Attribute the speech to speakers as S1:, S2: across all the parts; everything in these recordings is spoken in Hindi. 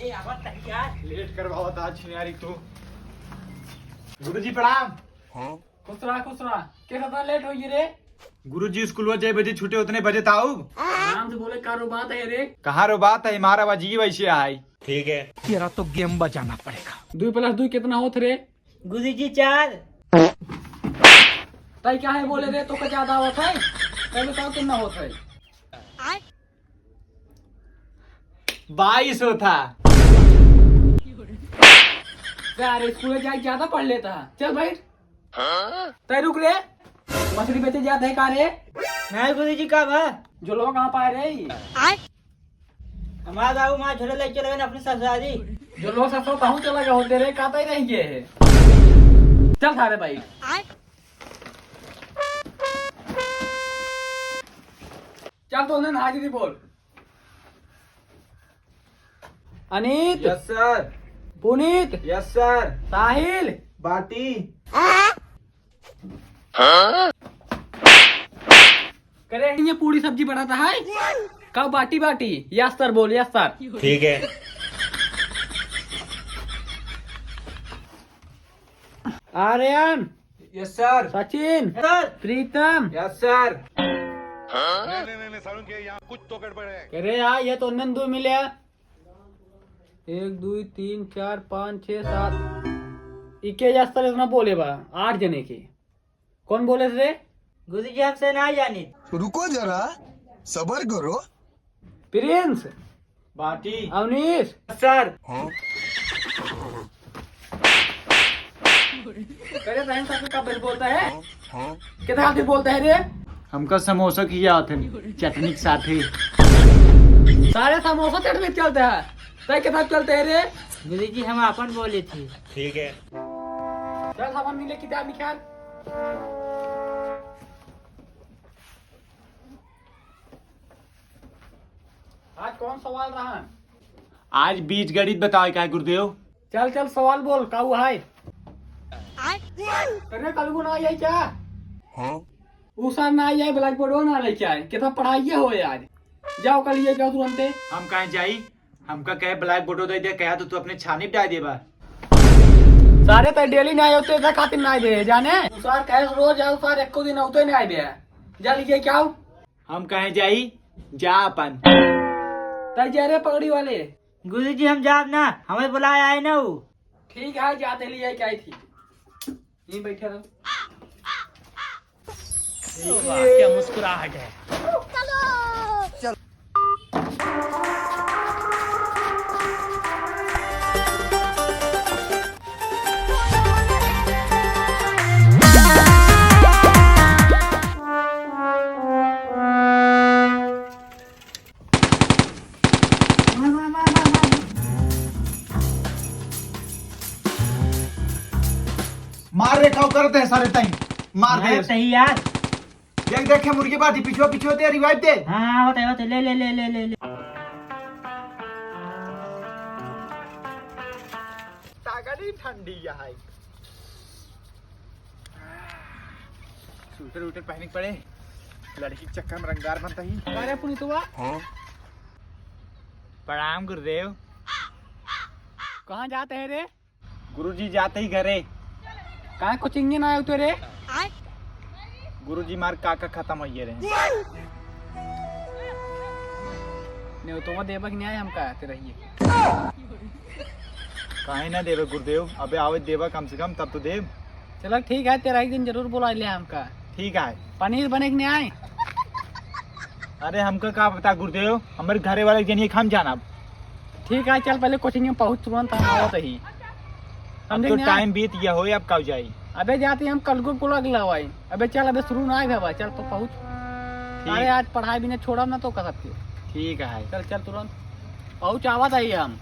S1: लेट करवाओ आज यारी तू। गुरुजी प्रणाम।
S2: खुश रहा कैसा लेट होगी रे?
S1: गुरुजी स्कूल जय बजे छुटे उतने बजे था।
S2: नाम से बोले कारो बात है रे।
S1: कहाँ रो बात है, हमारा वजी वैसे आई।
S3: ठीक है,
S1: तेरा तो गेम बजाना पड़ेगा।
S2: 2+2 कितना होत रे?
S4: गुरुजी 4।
S2: तय क्या है बोले रे तो का ज्यादा होत है? पहले तो कितना होत है?
S1: 22 था।
S2: यार स्कूल जाए ज्यादा पढ़ लेता। चल बैठ। तय रुक रे, मछली बेचे जाते है का रे?
S4: नहीं गुरुजी का बा
S2: जो लोग कहाँ पाए रे?
S4: हमारा बाबू माँ झोले ले चले गए अपनी ससुराली।
S2: जो लोग ससुर कहूँ चला गया होते रे, कहता ही नहीं है। चल सारे भाई। चल तो उन्हें हाजिरी बोल। Anit.
S1: Yes sir.
S2: Puneet.
S1: Yes sir.
S2: Sahil.
S1: बाटी।
S2: करे ये पूरी सब्जी बनाता है। कब बाटी बाटी? यस सर बोल। Yes sir.
S3: ठीक है।
S2: Aryan.
S1: Yes sir.
S2: Sachin.
S4: Sir.
S2: Pritam.
S1: Yes sir.
S3: नहीं सारुण के यहाँ कुछ तो गड़बड़ है।
S2: अरे यार ये तो नंदू मिले। 1 2 3 4 5 6 7 इक्के सर इतना बोले बा 8 जने के। कौन बोले रे?
S4: गुरुजी हमसे ना जानी।
S5: रुको जरा, सबर करो।
S2: प्रिंस।
S1: बाटी।
S2: अवनीश।
S1: सर।
S2: अरे बहन साहब का बिल बोलता है। कितना आदमी बोलता है रे?
S1: हमका समोसा किया थे चटनी के साथ ही।
S2: सारे समोसा चटनी चलते हैं। तय के साथ चलते है रे?
S4: गुरुजी हम अपन बोले थे।
S3: ठीक है।
S2: चल सामान मिले किताब निकाल। आज कौन सवाल रहा?
S1: आज बीज गणित बताओ क्या है गुरुदेव?
S2: चल चल सवाल बोल। का हुआ है? अरे कल को ना आई क्या? उषा ना आई ब्लैक बोर्ड ना ले क्या? कितना पढ़ाइए हो यार। जाओ कल ये जाओ तुरंत।
S1: हम कहीं जाई? हमका कहे ब्लैक बोर्ड दे दे, कहा तो तू अपने छानी डाल दे बा।
S2: सारे तो डेली नहीं होते ऐसा खातिर नहीं दे जाने। उषा कहे रोज आओ सर एक दिन होते नहीं दे। जा लीजिए क्या?
S1: हम कहीं जाई? जा अपन।
S2: तय जा रे पगड़ी वाले।
S4: गुरुजी हम जाब ना, हमें बुलाया है ना वो।
S2: ठीक है जाते लिए क्या थी। यहीं बैठे रहो।
S4: क्या मुस्कुराहट है।
S1: मार रे खाओ करते हैं सारे टाइम। मार दे
S4: सही यार।
S1: देख देखे मुर्गी बाटी पीछे पीछे दे रिवाइव दे।
S4: हाँ होता ले ले ले ले ले ले।
S1: तागड़ी ठंडी है। स्वेटर उटर पहनने पड़े, लड़की के चक्कर में रंगदार बनता ही।
S2: अरे पुनीत हुआ।
S1: प्रणाम गुरुदेव।
S2: कहाँ जाते हैं रे?
S1: गुरुजी जाते ही घरे।
S2: कहाँ कोचिंग ना आए तो रे?
S1: गुरुजी मार काका खत्म हो रहे।
S2: नहीं तो देवक नहीं आए हम कहते रहिए।
S1: काहे ना देवे गुरुदेव, अबे आवे देवा कम से कम तब तो देव।
S2: चलो ठीक है तेरा एक दिन जरूर बुला लिया हमका।
S1: ठीक है।
S2: पनीर बने के नहीं आए?
S1: अरे हमका क्या पता गुरुदेव, हमारे घरे वाले जनिए हम जाना।
S2: ठीक है चल पहले कोचिंग में पहुँच तुरंत हम आवत ही।
S1: अब तो टाइम बीत गया हो, अब कब जाई?
S2: अबे जाते हम कल को लग लवाई। अबे चल अबे शुरू ना आए चल तो पहुँच। अरे आज पढ़ाई भी नहीं छोड़ा ना तो कर सकते।
S1: ठीक है।
S2: चल चल तुरंत पहुँच आवत आई हम।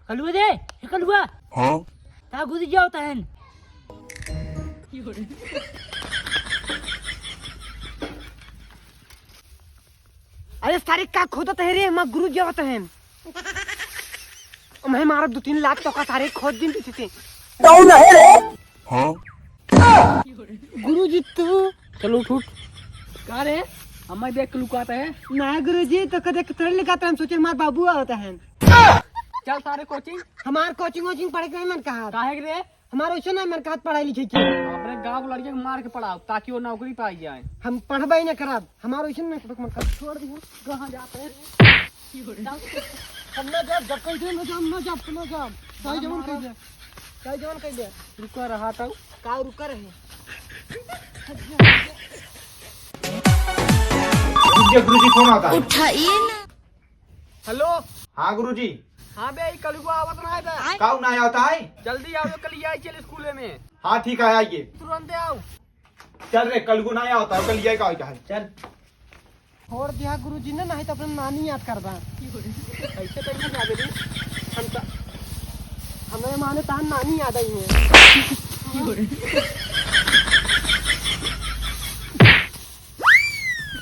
S4: कलुआ दे कलुआ। ता गुरुजी होता है।
S6: सारे का खोदत है रे हम गुरु जवत हैं मैं मारा 2-3 लाख टका सारे खोद दिन पीछे से गुरु जी तू
S2: चलो उठ उठ। कहा रे हमें देख के लुकाता है।
S6: ना गुरु जी तो कदे तरह लिखाता हम सोचे हमारे बाबू आता है
S2: चल सारे कोचिंग।
S6: हमार कोचिंग वोचिंग पढ़े के नहीं मन कहा
S2: काहे रे
S6: हमारे वैसे नहीं मन कहा पढ़ाई लिखे की
S2: अपने गाँव लड़के को मार के पढ़ाओ ताकि वो नौकरी पाई जाए।
S6: हम पढ़बे ही ना करब हमारे वैसे नहीं मन कहा छोड़ दियो
S2: कहाँ जाते हैं
S6: हम ना जब कहीं थे ना जब सही जवान कह दे सही जवान कह दे
S2: रुका रहा था
S6: का रुका रहे
S1: गुरुजी फोन आता है।
S7: उठाइए ना।
S2: हेलो।
S1: हाँ गुरुजी।
S2: हाँ बे कल को आवत ना है
S1: काऊ ना आता है।
S2: जल्दी आओ कल ये चल स्कूल में।
S1: हाँ ठीक है आइए
S2: तुरंत आओ।
S1: चल रे कल को ना आता है कल ये का है चल
S6: छोड़ दिया गुरु जी ने नहीं तो अपने नानी याद कर बा
S2: ऐसे कहीं नहीं आवे रे
S6: हमें माने तान नानी याद आई है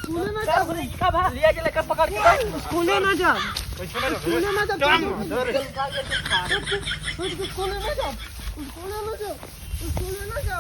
S6: स्कूले ना जा
S2: लिया के लेकर पकड़ के
S6: स्कूले ना जा स्कूले ना जा स्कूले ना जा स्कूले ना जा